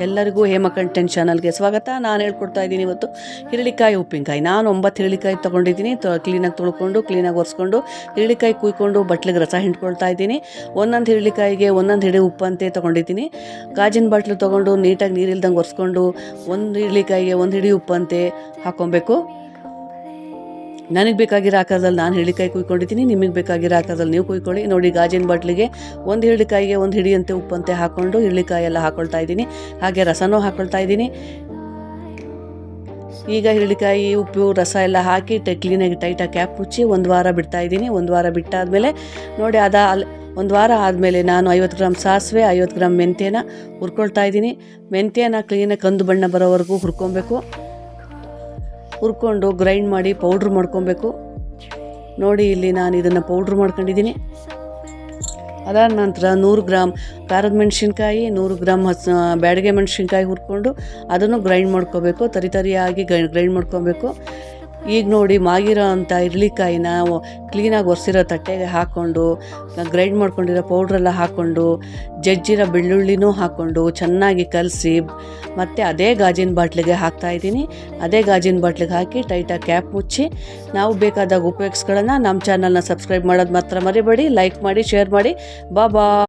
ಎಲ್ಲರಿಗೂ ಹೇಮ ಕಂಟೆಂಟ್ ಚಾನಲ್ಗೆ ಸ್ವಾಗತ. ನಾನು ಹೇಳ್ಕೊಡ್ತಾ ಇದ್ದೀನಿ ಇವತ್ತು ಹಿರಳಿಕಾಯಿ ಉಪ್ಪಿನಕಾಯಿ. ನಾನು 9 ಹಿರಳಿಕಾಯಿ ತೊಗೊಂಡಿದ್ದೀನಿ. ಕ್ಲೀನಾಗಿ ತೊಳ್ಕೊಂಡು ಕ್ಲೀನಾಗಿ ಒರೆಸ್ಕೊಂಡು ಹಿರಳಿಕಾಯಿ ಕುಯ್ಕೊಂಡು ಬಟ್ಲಿಗೆ ರಸ ಹಿಂಡ್ಕೊಳ್ತಾ ಇದ್ದೀನಿ. ಒಂದೊಂದು ಹಿರಳಿಕಾಯಿಗೆ ಒಂದೊಂದು ಹಿಡಿ ಉಪ್ಪಂತೆ ತೊಗೊಂಡಿದ್ದೀನಿ. ಗಾಜಿನ ಬಾಟ್ಲು ತೊಗೊಂಡು ನೀಟಾಗಿ ನೀರಿಲ್ದಂಗೆ ಒರೆಸ್ಕೊಂಡು ಒಂದು ಹಿರಳಿಕಾಯಿಗೆ ಒಂದು ಹಿಡಿ ಉಪ್ಪಂತೆ ಹಾಕ್ಕೊಬೇಕು. ನನಗೆ ಬೇಕಾಗಿರೋ ಆಕಾರದಲ್ಲಿ ನಾನು ಹಿರಳಿಕಾಯಿ ಕುಯ್ಕೊಂಡಿದ್ದೀನಿ. ನಿಮಗೆ ಬೇಕಾಗಿರೋ ಆಕಾರದಲ್ಲಿ ನೀವು ಕುಯ್ಕೊಳ್ಳಿ. ನೋಡಿ, ಗಾಜಿನ ಬಾಟ್ಲಿಗೆ ಒಂದು ಹಿರಳಿಕಾಯಿಗೆ ಒಂದು ಹಿಡಿಯಂತೆ ಉಪ್ಪಂತೆ ಹಾಕ್ಕೊಂಡು ಹಿರಳಿಕಾಯಿ ಎಲ್ಲ ಹಾಕ್ಕೊಳ್ತಾ ಇದ್ದೀನಿ. ಹಾಗೆ ರಸನೂ ಹಾಕ್ಕೊಳ್ತಾ ಇದ್ದೀನಿ. ಈಗ ಹಿರಳಿಕಾಯಿ ಉಪ್ಪು ರಸ ಎಲ್ಲ ಹಾಕಿ ಕ್ಲೀನಾಗಿ ಟೈಟಾಗಿ ಕ್ಯಾಪ್ ಮುಚ್ಚಿ ಒಂದು ವಾರ ಬಿಡ್ತಾ ಇದ್ದೀನಿ. ಒಂದು ವಾರ ಬಿಟ್ಟಾದಮೇಲೆ ನೋಡಿ, ಒಂದು ವಾರ ಆದಮೇಲೆ ನಾನು 50 ಗ್ರಾಮ್ ಸಾಸಿವೆ, 50 ಗ್ರಾಮ್ ಮೆಂತ್ಯನ ಹುರ್ಕೊಳ್ತಾ ಇದ್ದೀನಿ. ಮೆಂತ್ಯನ ಕ್ಲೀನಾಗಿ ಕಂದು ಬಣ್ಣ ಬರೋವರೆಗೂ ಹುರ್ಕೊಬೇಕು. ಹುರ್ಕೊಂಡು ಗ್ರೈಂಡ್ ಮಾಡಿ ಪೌಡ್ರ್ ಮಾಡ್ಕೊಬೇಕು. ನೋಡಿ, ಇಲ್ಲಿ ನಾನು ಇದನ್ನು ಪೌಡ್ರ್ ಮಾಡ್ಕೊಂಡಿದ್ದೀನಿ. ಅದಾದ ನಂತರ 100 ಗ್ರಾಮ್ ಖಾರದ ಮೆಣಸಿನ್ಕಾಯಿ, 100 ಗ್ರಾಮ್ ಬ್ಯಾಡಗೆ ಮೆಣಸಿನ್ಕಾಯಿ ಹುರ್ಕೊಂಡು ಅದನ್ನು ಗ್ರೈಂಡ್ ಮಾಡ್ಕೋಬೇಕು. ತರಿಯಾಗಿ ಗ್ರೈಂಡ್ ಮಾಡ್ಕೊಬೇಕು. ಈಗ ನೋಡಿ, ಮಾಗಿರೋ ಅಂಥ ಹಿರಳಿಕಾಯಿನ ಕ್ಲೀನಾಗಿ ಒರೆಸಿರೋ ತಟ್ಟೆಗೆ ಹಾಕ್ಕೊಂಡು ಗ್ರೈಂಡ್ ಮಾಡ್ಕೊಂಡಿರೋ ಪೌಡ್ರೆಲ್ಲ ಹಾಕ್ಕೊಂಡು ಜಜ್ಜಿರೋ ಬೆಳ್ಳುಳ್ಳಿನೂ ಹಾಕ್ಕೊಂಡು ಚೆನ್ನಾಗಿ ಕಲಸಿ ಮತ್ತು ಅದೇ ಗಾಜಿನ ಬಾಟ್ಲಿಗೆ ಹಾಕ್ತಾಯಿದ್ದೀನಿ. ಅದೇ ಗಾಜಿನ ಬಾಟ್ಲಿಗೆ ಹಾಕಿ ಟೈಟಾಗಿ ಕ್ಯಾಪ್ ಮುಚ್ಚಿ ನಾವು ಬೇಕಾದಾಗ ಉಪಯೋಗಿಸ್ಕೊಳ್ಳೋಣ. ನಮ್ಮ ಚಾನಲ್ನ ಸಬ್ಸ್ಕ್ರೈಬ್ ಮಾಡೋದು ಮಾತ್ರ ಮರಿಬೇಡಿ. ಲೈಕ್ ಮಾಡಿ, ಶೇರ್ ಮಾಡಿ. ಬಾ